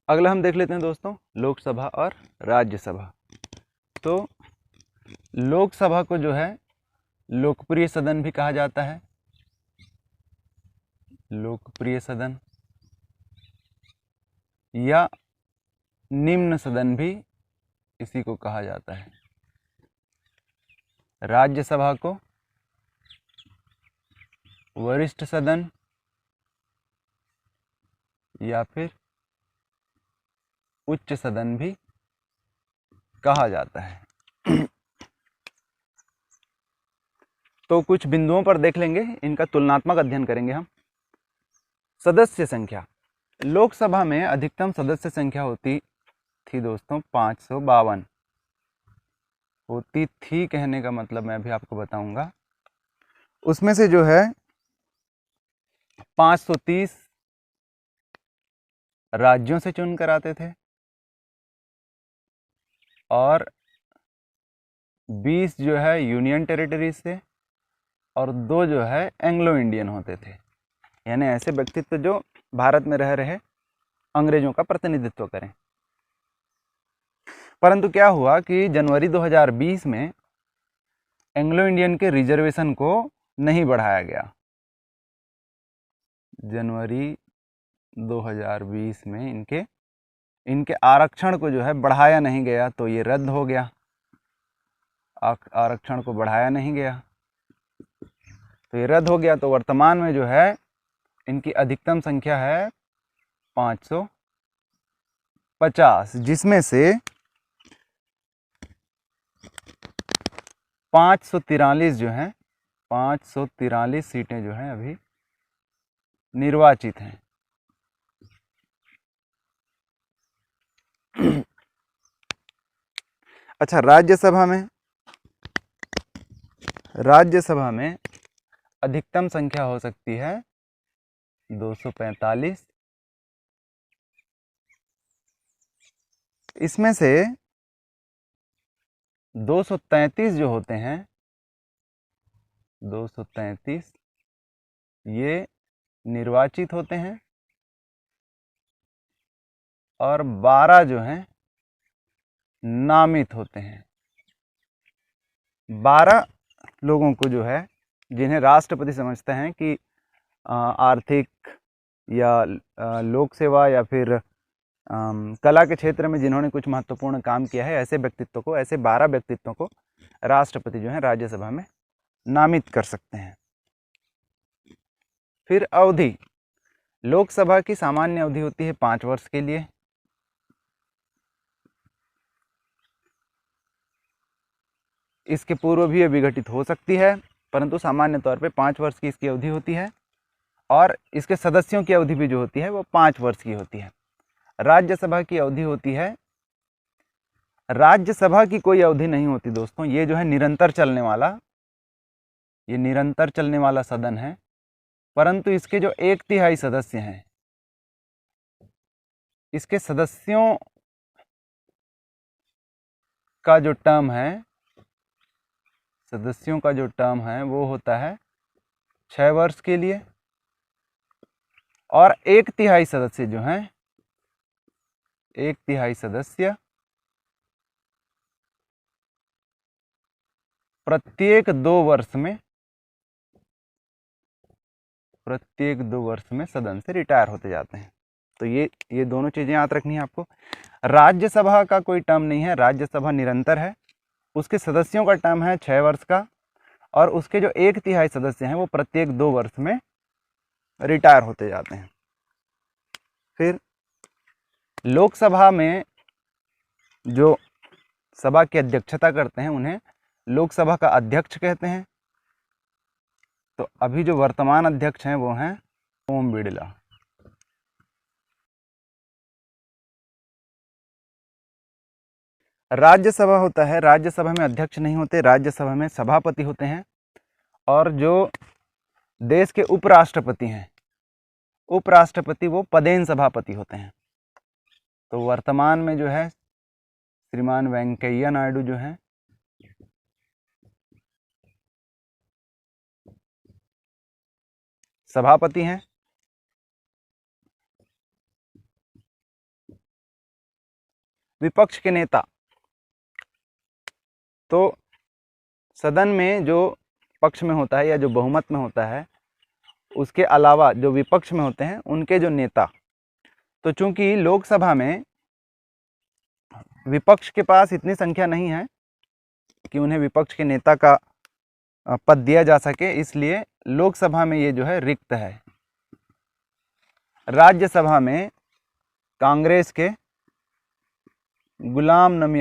अगला हम देख लेते हैं दोस्तों लोकसभा और राज्यसभा। तो लोकसभा को जो है लोकप्रिय सदन भी कहा जाता है, लोकप्रिय सदन या निम्न सदन भी इसी को कहा जाता है। राज्यसभा को वरिष्ठ सदन या फिर उच्च सदन भी कहा जाता है। तो कुछ बिंदुओं पर देख लेंगे, इनका तुलनात्मक अध्ययन करेंगे हम। सदस्य संख्या, लोकसभा में अधिकतम सदस्य संख्या होती थी दोस्तों 552। होती थी कहने का मतलब मैं भी आपको बताऊंगा। उसमें से जो है 530 राज्यों से चुनकर आते थे और 20 जो है यूनियन टेरिटरीज से और 2 जो है एंग्लो इंडियन होते थे, यानी ऐसे व्यक्तित्व जो भारत में रह रहे अंग्रेजों का प्रतिनिधित्व करें। परंतु क्या हुआ कि जनवरी 2020 में एंग्लो इंडियन के रिजर्वेशन को नहीं बढ़ाया गया। जनवरी 2020 में इनके आरक्षण को जो है बढ़ाया नहीं गया, तो ये रद्द हो गया। आरक्षण को बढ़ाया नहीं गया तो ये रद्द हो गया। तो वर्तमान में जो है इनकी अधिकतम संख्या है 550, जिसमें से 543 जो हैं 543 सीटें जो हैं अभी निर्वाचित हैं। अच्छा, राज्यसभा में अधिकतम संख्या हो सकती है 245। इसमें से 233 जो होते हैं 233 ये निर्वाचित होते हैं और 12 जो हैं नामित होते हैं। 12 लोगों को जो है जिन्हें राष्ट्रपति समझते हैं कि आर्थिक या लोक सेवा या फिर कला के क्षेत्र में जिन्होंने कुछ महत्वपूर्ण काम किया है, ऐसे 12 व्यक्तित्वों को राष्ट्रपति जो है राज्यसभा में नामित कर सकते हैं। फिर अवधि, लोकसभा की सामान्य अवधि होती है 5 वर्ष के लिए। इसके पूर्व भी विघटित हो सकती है, परंतु सामान्य तौर पे 5 वर्ष की इसकी अवधि होती है और इसके सदस्यों की अवधि भी जो होती है वो 5 वर्ष की होती है। राज्यसभा की अवधि होती है, राज्यसभा की कोई अवधि नहीं होती दोस्तों, ये जो है निरंतर चलने वाला सदन है। परंतु इसके जो 1/3 सदस्य हैं, इसके सदस्यों का जो टर्म है वो होता है 6 वर्ष के लिए और 1/3 सदस्य जो हैं 1/3 सदस्य प्रत्येक 2 वर्ष में सदन से रिटायर होते जाते हैं। तो ये दोनों चीजें याद रखनी है आपको। राज्यसभा का कोई टर्म नहीं है, राज्यसभा निरंतर है। उसके सदस्यों का टर्म है 6 वर्ष का और उसके जो 1/3 सदस्य हैं वो प्रत्येक 2 वर्ष में रिटायर होते जाते हैं। फिर लोकसभा में जो सभा की अध्यक्षता करते हैं उन्हें लोकसभा का अध्यक्ष कहते हैं। तो अभी जो वर्तमान अध्यक्ष हैं वो हैं ओम बिड़ला। राज्यसभा होता है, राज्यसभा में अध्यक्ष नहीं होते, राज्यसभा में सभापति होते हैं और जो देश के उपराष्ट्रपति हैं, उपराष्ट्रपति वो पदेन सभापति होते हैं। तो वर्तमान में जो है श्रीमान वेंकैया नायडू जो हैं सभापति हैं। विपक्ष के नेता, तो सदन में जो पक्ष में होता है या जो बहुमत में होता है, उसके अलावा जो विपक्ष में होते हैं उनके जो नेता, तो चूंकि लोकसभा में विपक्ष के पास इतनी संख्या नहीं है कि उन्हें विपक्ष के नेता का पद दिया जा सके, इसलिए लोकसभा में ये जो है रिक्त है। राज्यसभा में कांग्रेस के गुलाम नबी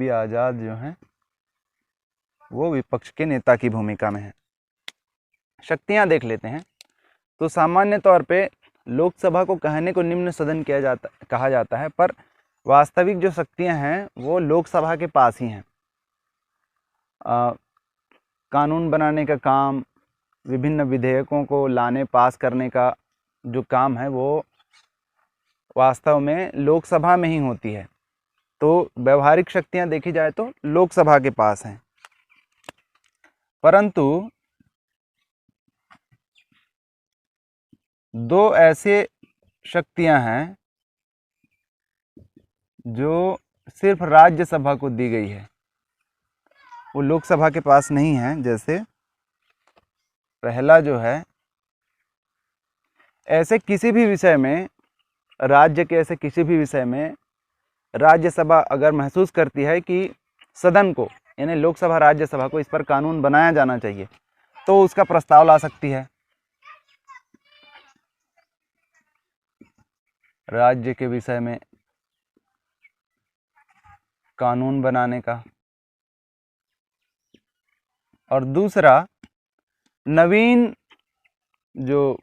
आज़ाद जो हैं वो विपक्ष के नेता की भूमिका में है। शक्तियां देख लेते हैं। तो सामान्य तौर पे लोकसभा को कहने को निम्न सदन कहा जाता है, पर वास्तविक जो शक्तियां हैं वो लोकसभा के पास ही हैं। कानून बनाने का काम, विभिन्न विधेयकों को लाने पास करने का जो काम है वो वास्तव में लोकसभा में ही होती है। तो व्यवहारिक शक्तियां देखी जाए तो लोकसभा के पास हैं, परंतु दो ऐसे शक्तियां हैं जो सिर्फ राज्यसभा को दी गई है, वो लोकसभा के पास नहीं है। जैसे पहला जो है, ऐसे किसी भी विषय में, राज्य के ऐसे किसी भी विषय में राज्यसभा अगर महसूस करती है कि सदन को, यानी लोकसभा राज्यसभा को, इस पर कानून बनाया जाना चाहिए, तो उसका प्रस्ताव ला सकती है। राज्य के विषय में कानून बनाने का। और दूसरा, नवीन जो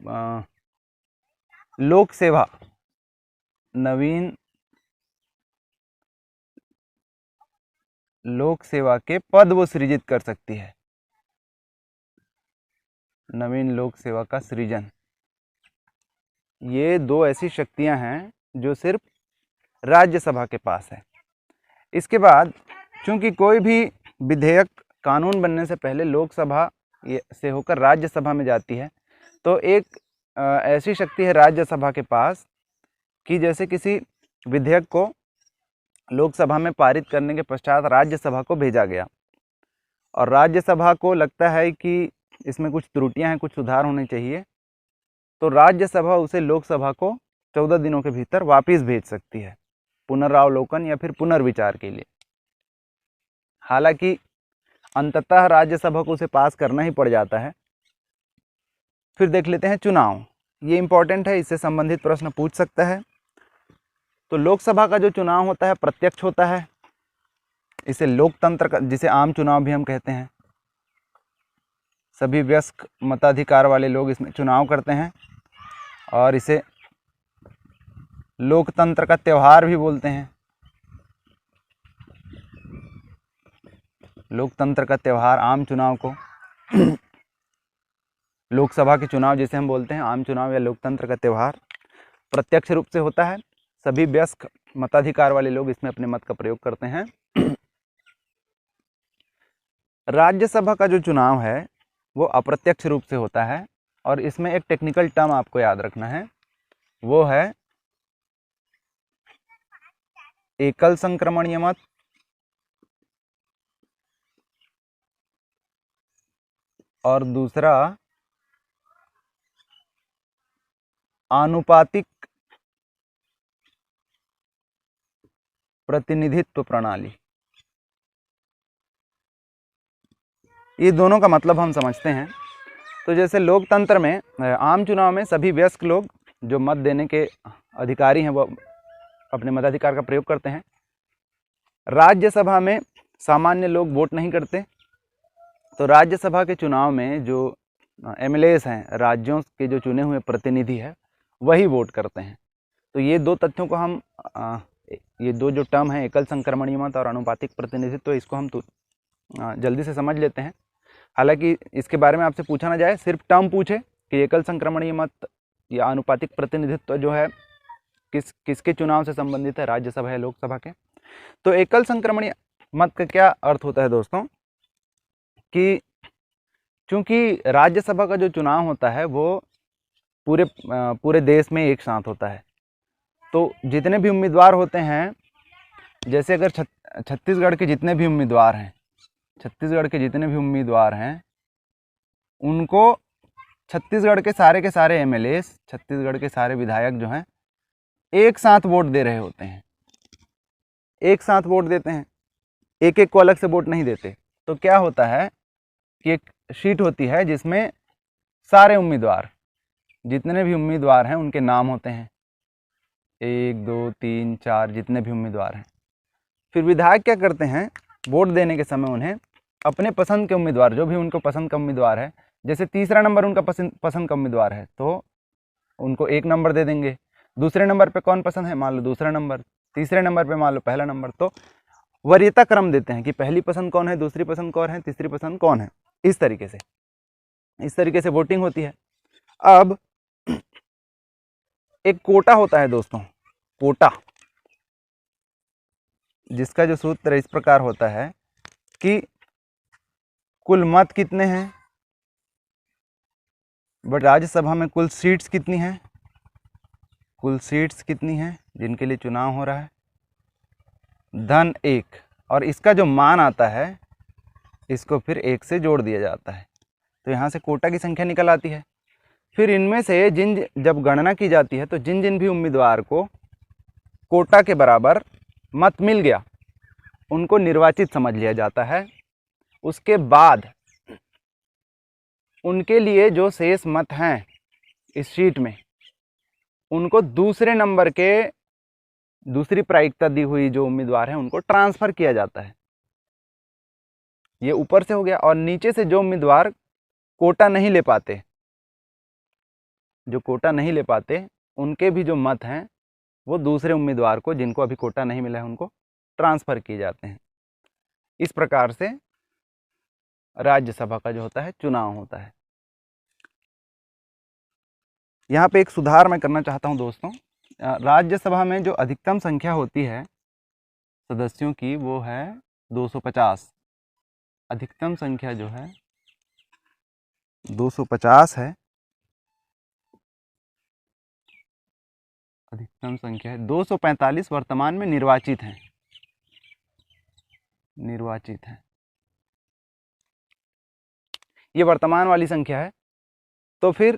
लोक सेवा के पद वो सृजित कर सकती है। नवीन लोक सेवा का सृजन। ये दो ऐसी शक्तियां हैं जो सिर्फ राज्यसभा के पास है। इसके बाद चूंकि कोई भी विधेयक कानून बनने से पहले लोकसभा से होकर राज्यसभा में जाती है, तो एक ऐसी शक्ति है राज्यसभा के पास कि जैसे किसी विधेयक को लोकसभा में पारित करने के पश्चात राज्यसभा को भेजा गया और राज्यसभा को लगता है कि इसमें कुछ त्रुटियां हैं, कुछ सुधार होने चाहिए, तो राज्यसभा उसे लोकसभा को 14 दिनों के भीतर वापस भेज सकती है पुनरावलोकन या फिर पुनर्विचार के लिए। हालांकि अंततः राज्यसभा को उसे पास करना ही पड़ जाता है। फिर देख लेते हैं चुनाव। ये इंपॉर्टेंट है, इससे संबंधित प्रश्न पूछ सकता है। तो लोकसभा का जो चुनाव होता है प्रत्यक्ष होता है, इसे लोकतंत्र का, जिसे आम चुनाव भी हम कहते हैं। सभी वयस्क मताधिकार वाले लोग इसमें चुनाव करते हैं और इसे लोकतंत्र का त्यौहार भी बोलते हैं। लोकतंत्र का त्यौहार आम चुनाव को, लोकसभा के चुनाव जिसे हम बोलते हैं आम चुनाव या लोकतंत्र का त्यौहार, प्रत्यक्ष रूप से होता है। सभी वयस्क मताधिकार वाले लोग इसमें अपने मत का प्रयोग करते हैं। राज्यसभा का जो चुनाव है वो अप्रत्यक्ष रूप से होता है और इसमें एक टेक्निकल टर्म आपको याद रखना है, वो है एकल संक्रमणीय मत और दूसरा आनुपातिक प्रतिनिधित्व प्रणाली। ये दोनों का मतलब हम समझते हैं। तो जैसे लोकतंत्र में, आम चुनाव में सभी वयस्क लोग जो मत देने के अधिकारी हैं वो अपने मताधिकार का प्रयोग करते हैं। राज्यसभा में सामान्य लोग वोट नहीं करते, तो राज्यसभा के चुनाव में जो एमएलएस हैं, राज्यों के जो चुने हुए प्रतिनिधि है, वही वोट करते हैं। तो ये दो तथ्यों को हम, ये दो जो टर्म है एकल संक्रमणीय मत और आनुपातिक प्रतिनिधित्व, तो इसको हम जल्दी से समझ लेते हैं। हालांकि इसके बारे में आपसे पूछा ना जाए, सिर्फ टर्म पूछे कि एकल संक्रमणीय मत या आनुपातिक प्रतिनिधित्व जो है किसके चुनाव से संबंधित है, राज्यसभा या लोकसभा के। तो एकल संक्रमणीय मत का क्या अर्थ होता है दोस्तों, कि चूंकि राज्यसभा का जो चुनाव होता है वो पूरे देश में एक साथ होता है, तो जितने भी उम्मीदवार होते हैं, जैसे अगर छत्तीसगढ़ के जितने भी उम्मीदवार हैं, छत्तीसगढ़ के जितने भी उम्मीदवार हैं उनको छत्तीसगढ़ के सारे एमएलए, छत्तीसगढ़ के सारे विधायक जो हैं एक साथ वोट दे रहे होते हैं, एक साथ वोट देते हैं, एक एक को अलग से वोट नहीं देते। तो क्या होता है कि एक शीट होती है जिसमें सारे उम्मीदवार, जितने भी उम्मीदवार हैं उनके नाम होते हैं, 1 2 3 4 जितने भी उम्मीदवार हैं। फिर विधायक क्या करते हैं, वोट देने के समय उन्हें अपने पसंद के उम्मीदवार, जो भी उनको पसंद का उम्मीदवार है, जैसे तीसरा नंबर उनका पसंद का उम्मीदवार है तो उनको 1 नंबर दे देंगे। दूसरे नंबर पे कौन पसंद है, मान लो दूसरा नंबर, तीसरे नंबर पे मान लो पहला नंबर। तो वरीयता क्रम देते हैं कि पहली पसंद कौन है, दूसरी पसंद कौन है, तीसरी पसंद कौन है। इस तरीके से वोटिंग होती है। अब एक कोटा होता है दोस्तों, कोटा, जिसका जो सूत्र इस प्रकार होता है कि कुल मत कितने हैं बट राज्यसभा में कुल सीट्स कितनी हैं, कुल सीट्स कितनी हैं जिनके लिए चुनाव हो रहा है, धन 1, और इसका जो मान आता है इसको फिर 1 से जोड़ दिया जाता है। तो यहाँ से कोटा की संख्या निकल आती है। फिर इनमें से जब गणना की जाती है तो जिन जिन भी उम्मीदवार को कोटा के बराबर मत मिल गया उनको निर्वाचित समझ लिया जाता है। उसके बाद उनके लिए जो शेष मत हैं इस शीट में, उनको दूसरे नंबर के, दूसरी प्रायिकता दी हुई जो उम्मीदवार हैं उनको ट्रांसफ़र किया जाता है। ये ऊपर से हो गया। और नीचे से जो उम्मीदवार कोटा नहीं ले पाते, जो कोटा नहीं ले पाते, उनके भी जो मत हैं वो दूसरे उम्मीदवार को, जिनको अभी कोटा नहीं मिला है, उनको ट्रांसफ़र किए जाते हैं। इस प्रकार से राज्यसभा का जो होता है चुनाव होता है। यहाँ पे एक सुधार मैं करना चाहता हूँ दोस्तों। राज्यसभा में जो अधिकतम संख्या होती है सदस्यों की वो है 250। अधिकतम संख्या जो है 250 है, अधिकतम संख्या है। 245 वर्तमान में निर्वाचित हैं, निर्वाचित हैं। ये वर्तमान वाली संख्या है। तो फिर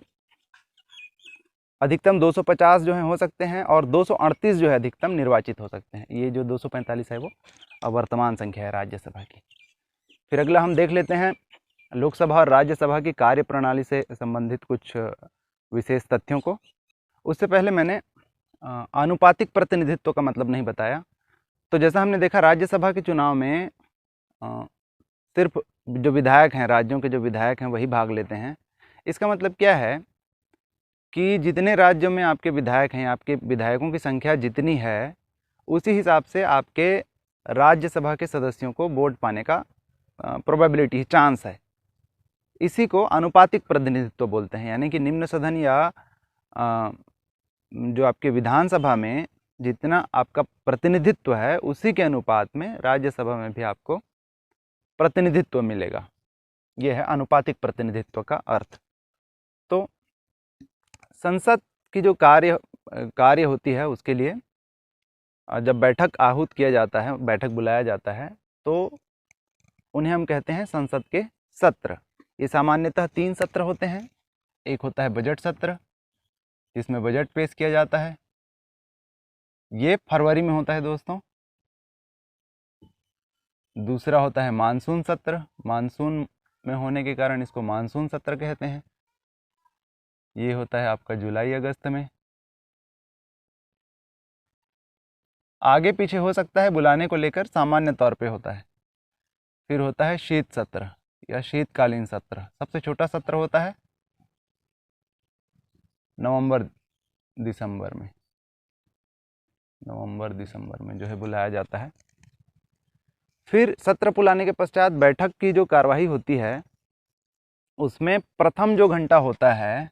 अधिकतम 250 जो है हो सकते हैं और 238 जो है अधिकतम निर्वाचित हो सकते हैं। ये जो 245 है वो वर्तमान संख्या है राज्यसभा की। फिर अगला हम देख लेते हैं लोकसभा और राज्यसभा की कार्य प्रणाली से संबंधित कुछ विशेष तथ्यों को। उससे पहले मैंने आनुपातिक प्रतिनिधित्व का मतलब नहीं बताया। तो जैसा हमने देखा राज्यसभा के चुनाव में सिर्फ जो विधायक हैं, राज्यों के जो विधायक हैं वही भाग लेते हैं। इसका मतलब क्या है कि जितने राज्यों में आपके विधायक हैं, आपके विधायकों की संख्या जितनी है उसी हिसाब से आपके राज्यसभा के सदस्यों को वोट पाने का प्रोबेबिलिटी, चांस है। इसी को आनुपातिक प्रतिनिधित्व बोलते हैं। यानी कि निम्न सदन या जो आपके विधानसभा में जितना आपका प्रतिनिधित्व है उसी के अनुपात में राज्यसभा में भी आपको प्रतिनिधित्व मिलेगा। यह है आनुपातिक प्रतिनिधित्व का अर्थ। तो संसद की जो कार्य होती है उसके लिए जब बैठक आहूत किया जाता है, बैठक बुलाया जाता है, तो उन्हें हम कहते हैं संसद के सत्र। ये सामान्यतः 3 सत्र होते हैं। एक होता है बजट सत्र जिसमें बजट पेश किया जाता है, ये फरवरी में होता है दोस्तों। दूसरा होता है मानसून सत्र, मानसून में होने के कारण इसको मानसून सत्र कहते हैं, ये होता है आपका जुलाई अगस्त में। आगे पीछे हो सकता है बुलाने को लेकर, सामान्य तौर पे होता है। फिर होता है शीत सत्र या शीतकालीन सत्र, सबसे छोटा सत्र होता है नवंबर दिसंबर में, नवंबर दिसंबर में जो है बुलाया जाता है। फिर सत्र बुलाने के पश्चात बैठक की जो कार्यवाही होती है उसमें प्रथम जो घंटा होता है,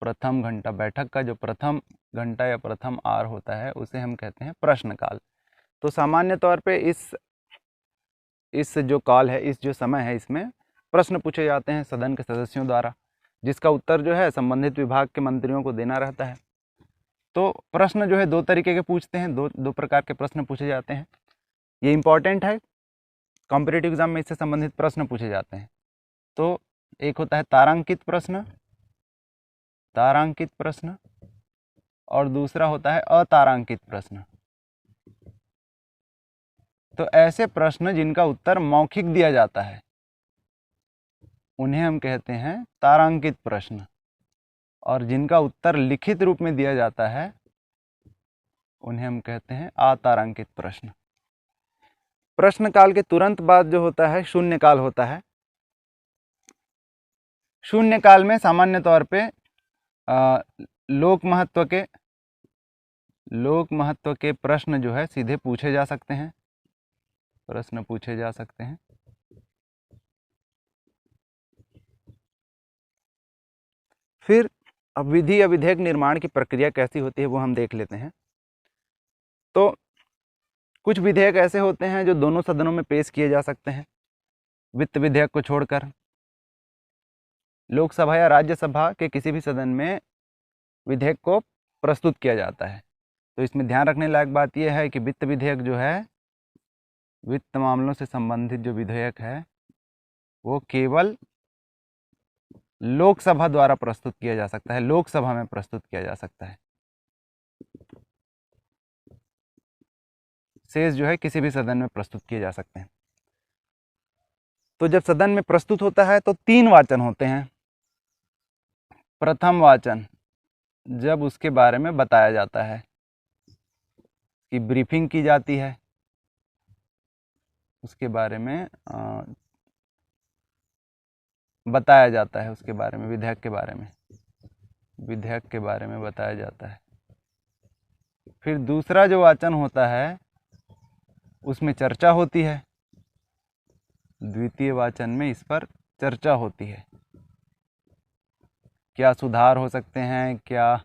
प्रथम घंटा, बैठक का जो प्रथम घंटा या प्रथम आवर होता है उसे हम कहते हैं प्रश्नकाल। तो सामान्य तौर पे इस जो काल है, इस जो समय है, इसमें प्रश्न पूछे जाते हैं सदन के सदस्यों द्वारा, जिसका उत्तर जो है संबंधित विभाग के मंत्रियों को देना रहता है। तो प्रश्न जो है दो तरीके के पूछते हैं, दो प्रकार के प्रश्न पूछे जाते हैं। ये इंपॉर्टेंट है, कॉम्पिटिटिव एग्जाम में इससे संबंधित प्रश्न पूछे जाते हैं। तो एक होता है तारांकित प्रश्न और दूसरा होता है अतारांकित प्रश्न। तो ऐसे प्रश्न जिनका उत्तर मौखिक दिया जाता है उन्हें हम कहते हैं तारांकित प्रश्न, और जिनका उत्तर लिखित रूप में दिया जाता है उन्हें हम कहते हैं अतारांकित प्रश्न। प्रश्न काल के तुरंत बाद जो होता है शून्य काल होता है। शून्य काल में सामान्य तौर पे लोक महत्व के प्रश्न जो है सीधे पूछे जा सकते हैं, फिर अब विधि या विधेयक निर्माण की प्रक्रिया कैसी होती है वो हम देख लेते हैं। तो कुछ विधेयक ऐसे होते हैं जो दोनों सदनों में पेश किए जा सकते हैं, वित्त विधेयक को छोड़कर। लोकसभा या राज्यसभा के किसी भी सदन में विधेयक को प्रस्तुत किया जाता है। तो इसमें ध्यान रखने लायक बात यह है कि वित्त विधेयक जो है, वित्त मामलों से संबंधित जो विधेयक है वो केवल लोकसभा द्वारा प्रस्तुत किया जा सकता है, लोकसभा में प्रस्तुत किया जा सकता है। शेष जो है किसी भी सदन में प्रस्तुत किए जा सकते हैं। तो जब सदन में प्रस्तुत होता है तो 3 वाचन होते हैं। प्रथम वाचन जब उसके बारे में बताया जाता है, कि ब्रीफिंग की जाती है, उसके बारे में बताया जाता है, उसके बारे में विधेयक के बारे में बताया जाता है। फिर दूसरा जो वाचन होता है उसमें चर्चा होती है। द्वितीय वाचन में इस पर चर्चा होती है, क्या सुधार हो सकते हैं, क्या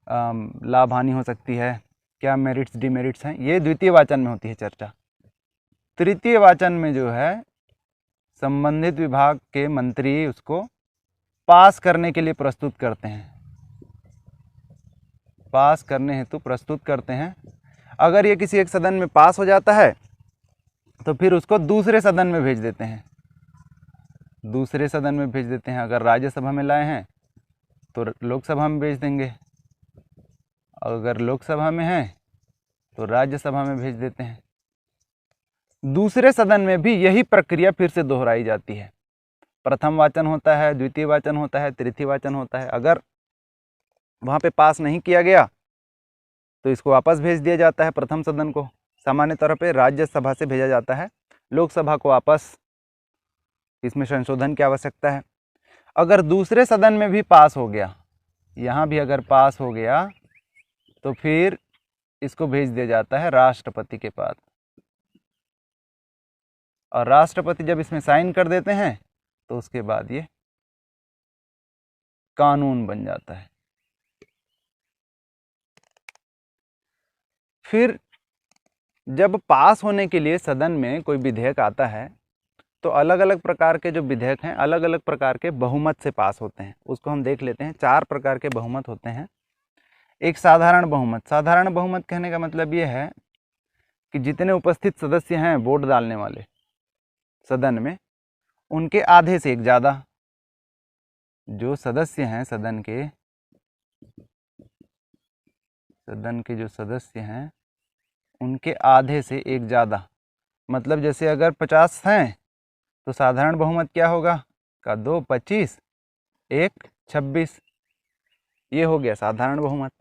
लाभ हानि हो सकती है, क्या मेरिट्स डिमेरिट्स हैं, ये द्वितीय वाचन में होती है चर्चा। तृतीय वाचन में जो है संबंधित विभाग के मंत्री उसको पास करने के लिए प्रस्तुत करते हैं, पास करने हेतु प्रस्तुत करते हैं। अगर ये किसी एक सदन में पास हो जाता है तो फिर उसको दूसरे सदन में भेज देते हैं, अगर राज्यसभा में लाए हैं तो लोकसभा में भेज देंगे, अगर लोकसभा में है तो राज्यसभा में भेज देते हैं। दूसरे सदन में भी यही प्रक्रिया फिर से दोहराई जाती है। प्रथम वाचन होता है, द्वितीय वाचन होता है, तृतीय वाचन होता है। अगर वहाँ पे पास नहीं किया गया तो इसको वापस भेज दिया जाता है प्रथम सदन को। सामान्य तौर पे राज्यसभा से भेजा जाता है लोकसभा को वापस, इसमें संशोधन की आवश्यकता है। अगर दूसरे सदन में भी पास हो गया, यहाँ भी अगर पास हो गया तो फिर इसको भेज दिया जाता है राष्ट्रपति के पास, और राष्ट्रपति जब इसमें साइन कर देते हैं तो उसके बाद ये कानून बन जाता है। फिर जब पास होने के लिए सदन में कोई विधेयक आता है तो अलग अलग प्रकार के जो विधेयक हैं अलग अलग प्रकार के बहुमत से पास होते हैं। उसको हम देख लेते हैं। 4 प्रकार के बहुमत होते हैं। एक साधारण बहुमत। साधारण बहुमत कहने का मतलब ये है कि जितने उपस्थित सदस्य हैं वोट डालने वाले सदन में, उनके आधे से एक ज़्यादा जो सदस्य हैं सदन के जो सदस्य हैं उनके आधे से एक ज़्यादा, मतलब जैसे अगर 50 हैं तो साधारण बहुमत क्या होगा का 2 25 1 26, ये हो गया साधारण बहुमत।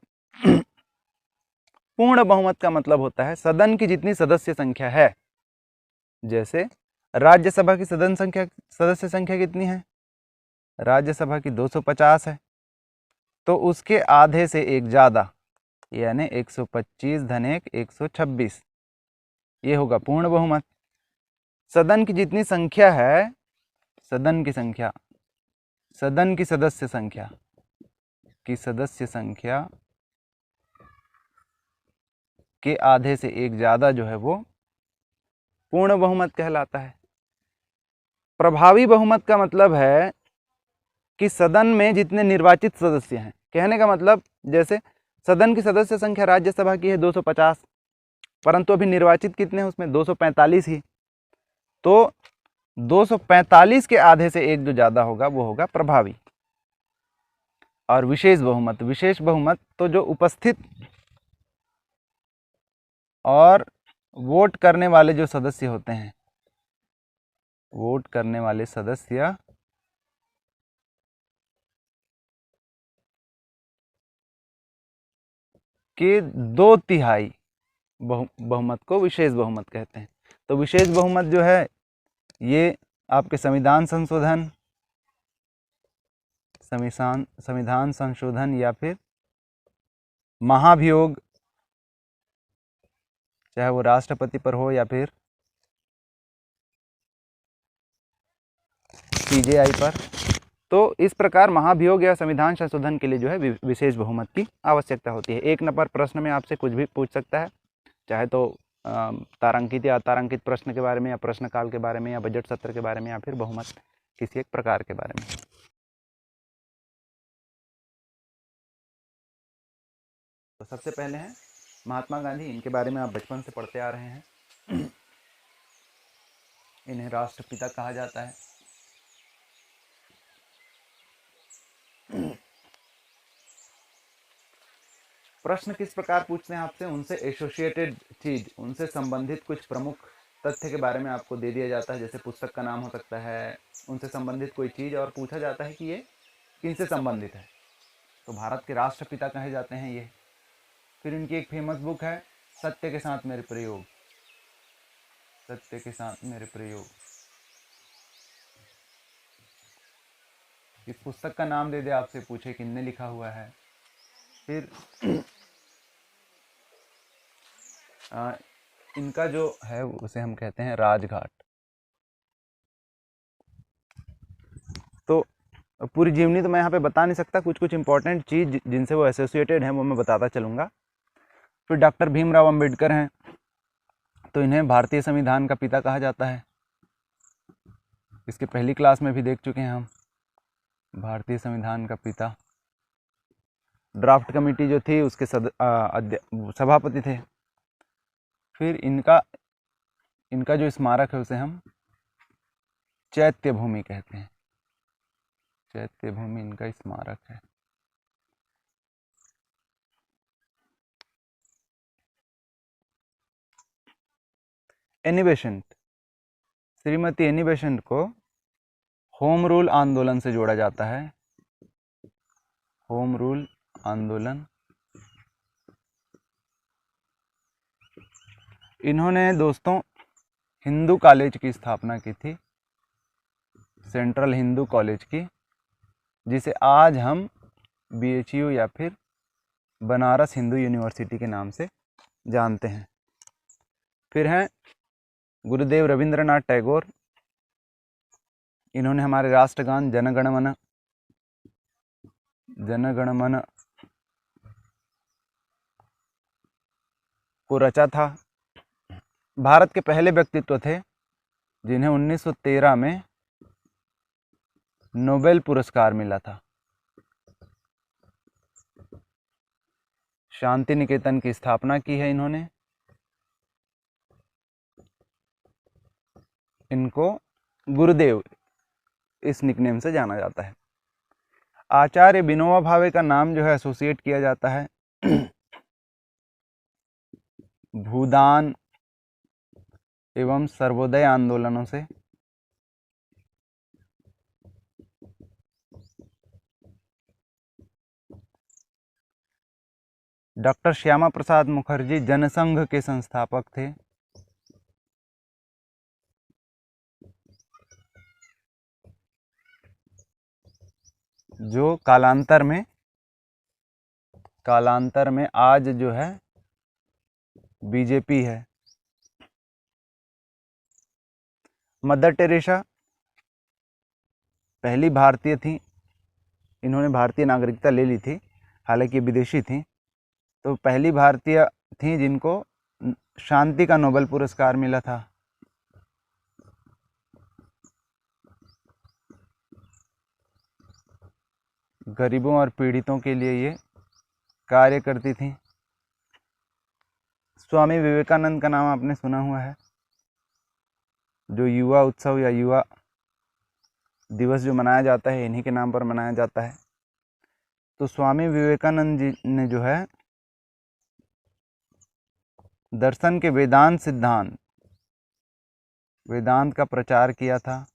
पूर्ण बहुमत का मतलब होता है सदन की जितनी सदस्य संख्या है, जैसे राज्यसभा की सदस्य संख्या कितनी है, राज्यसभा की 250 है, तो उसके आधे से एक ज़्यादा यानी 125 धन 1 126, ये होगा पूर्ण बहुमत। सदन की जितनी संख्या है, सदन की सदस्य संख्या के आधे से एक ज़्यादा जो है वो पूर्ण बहुमत कहलाता है। प्रभावी बहुमत का मतलब है कि सदन में जितने निर्वाचित सदस्य हैं, कहने का मतलब जैसे सदन की सदस्य संख्या राज्यसभा की है 250, परंतु अभी निर्वाचित कितने हैं उसमें 245 ही। तो 245 के आधे से एक जो ज़्यादा होगा वो होगा प्रभावी। और विशेष बहुमत, विशेष बहुमत तो जो उपस्थित और वोट करने वाले जो सदस्य होते हैं, वोट करने वाले सदस्य के 2/3 बहुमत को विशेष बहुमत कहते हैं। तो विशेष बहुमत जो है ये आपके संविधान संशोधन या फिर महाभियोग, चाहे वो राष्ट्रपति पर हो या फिर सीजेआई पर, तो इस प्रकार महाभियोग या संविधान संशोधन के लिए जो है विशेष बहुमत की आवश्यकता होती है। 1 नंबर प्रश्न में आपसे कुछ भी पूछ सकता है, चाहे तो तारांकित या अतारांकित प्रश्न के बारे में, या प्रश्नकाल के बारे में, या बजट सत्र के बारे में, या फिर बहुमत किसी एक प्रकार के बारे में। तो सबसे पहले हैं महात्मा गांधी। इनके बारे में आप बचपन से पढ़ते आ रहे हैं। इन्हें राष्ट्रपिता कहा जाता है। प्रश्न किस प्रकार पूछते हैं आपसे, उनसे एसोसिएटेड चीज, उनसे संबंधित कुछ प्रमुख तथ्य के बारे में आपको दे दिया जाता है, जैसे पुस्तक का नाम हो सकता है, उनसे संबंधित कोई चीज, और पूछा जाता है कि ये किनसे संबंधित है। तो भारत के राष्ट्रपिता कहे जाते हैं ये। फिर इनकी एक फेमस बुक है सत्य के साथ मेरे प्रयोग, सत्य के साथ मेरे प्रयोग। इस पुस्तक का नाम दे दे आपसे, पूछे किसने लिखा हुआ है। फिर इनका जो है उसे हम कहते हैं राजघाट। तो पूरी जीवनी तो मैं यहाँ पे बता नहीं सकता, कुछ कुछ इंपॉर्टेंट चीज जिनसे वो एसोसिएटेड हैं वो मैं बताता चलूँगा। फिर डॉक्टर भीमराव अंबेडकर हैं, तो इन्हें भारतीय संविधान का पिता कहा जाता है। इसके पहली क्लास में भी देख चुके हैं हम, भारतीय संविधान का पिता। ड्राफ्ट कमेटी जो थी उसके सभापति थे। फिर इनका जो स्मारक है उसे हम चैत्य भूमि कहते हैं, चैत्य भूमि इनका स्मारक है। Annie Besant, Shrimati Annie Besant को होम रूल आंदोलन से जोड़ा जाता है, होम रूल आंदोलन। इन्होंने दोस्तों हिंदू कॉलेज की स्थापना की थी, सेंट्रल हिंदू कॉलेज की, जिसे आज हम BHU या फिर बनारस हिंदू यूनिवर्सिटी के नाम से जानते हैं। फिर हैं गुरुदेव रविंद्रनाथ टैगोर। इन्होंने हमारे राष्ट्रगान जनगण मन को रचा था। भारत के पहले व्यक्तित्व थे जिन्हें 1913 में नोबेल पुरस्कार मिला था। शांति निकेतन की स्थापना की है इन्होंने। इनको गुरुदेव इस निकनेम से जाना जाता है। आचार्य विनोबा भावे का नाम जो है एसोसिएट किया जाता है भूदान एवं सर्वोदय आंदोलनों से। डॉक्टर श्यामा प्रसाद मुखर्जी जनसंघ के संस्थापक थे। जो कालांतर में आज जो है बीजेपी है। मदर टेरेसा पहली भारतीय थी, इन्होंने भारतीय नागरिकता ले ली थी, हालांकि विदेशी थी। तो पहली भारतीय थी जिनको शांति का नोबेल पुरस्कार मिला था। गरीबों और पीड़ितों के लिए ये कार्य करती थी। स्वामी विवेकानंद का नाम आपने सुना हुआ है, जो युवा उत्सव या युवा दिवस जो मनाया जाता है इन्हीं के नाम पर मनाया जाता है। तो स्वामी विवेकानंद जी ने जो है दर्शन के वेदांत का प्रचार किया था,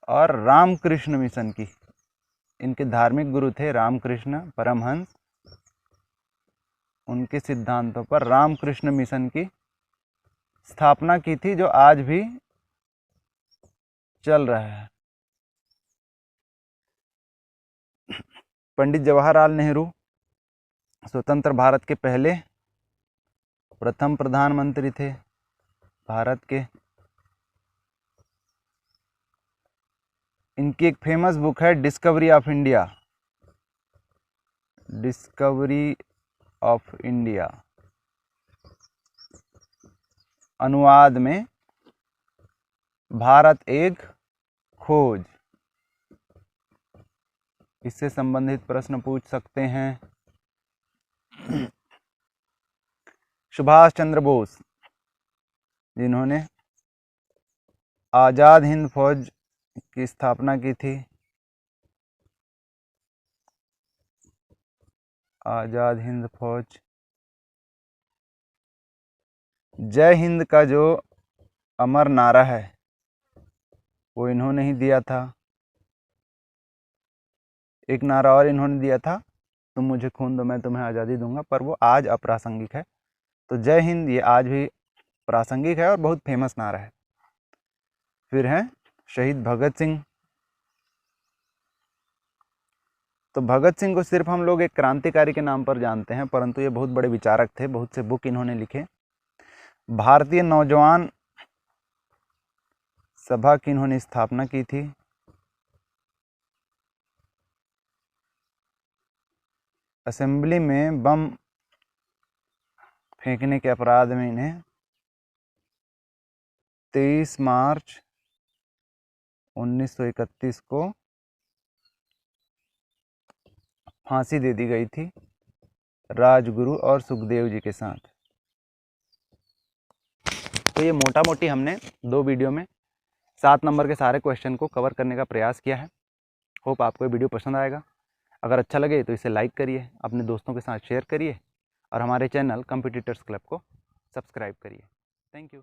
और रामकृष्ण मिशन की, इनके धार्मिक गुरु थे रामकृष्ण परमहंस, उनके सिद्धांतों पर रामकृष्ण मिशन की स्थापना की थी, जो आज भी चल रहा है। पंडित जवाहरलाल नेहरू स्वतंत्र भारत के पहले प्रथम प्रधानमंत्री थे भारत के। इनकी एक फेमस बुक है discovery of India, discovery of India, अनुवाद में भारत एक खोज। इससे संबंधित प्रश्न पूछ सकते हैं। सुभाष चंद्र बोस, जिन्होंने आज़ाद हिंद फौज की स्थापना की थी, आज़ाद हिंद फौज, जय हिंद का जो अमर नारा है वो इन्होंने ही दिया था। एक नारा और इन्होंने दिया था, तुम मुझे खून दो मैं तुम्हें आज़ादी दूंगा, पर वो आज अप्रासंगिक है। तो जय हिंद ये आज भी प्रासंगिक है और बहुत फेमस नारा है। फिर हैं शहीद भगत सिंह। तो भगत सिंह को सिर्फ हम लोग एक क्रांतिकारी के नाम पर जानते हैं, परंतु ये बहुत बड़े विचारक थे, बहुत से बुक इन्होंने लिखे। भारतीय नौजवान सभा की इन्होंने स्थापना की थी। असेंबली में बम फेंकने के अपराध में इन्हें 23 मार्च 1931 को फांसी दे दी गई थी, राजगुरु और सुखदेव जी के साथ। तो ये मोटा मोटी हमने 2 वीडियो में 7 नंबर के सारे क्वेश्चन को कवर करने का प्रयास किया है। होप आपको ये वीडियो पसंद आएगा। अगर अच्छा लगे तो इसे लाइक करिए, अपने दोस्तों के साथ शेयर करिए और हमारे चैनल कॉम्पिटिटर्स क्लब को सब्सक्राइब करिए। Thank you.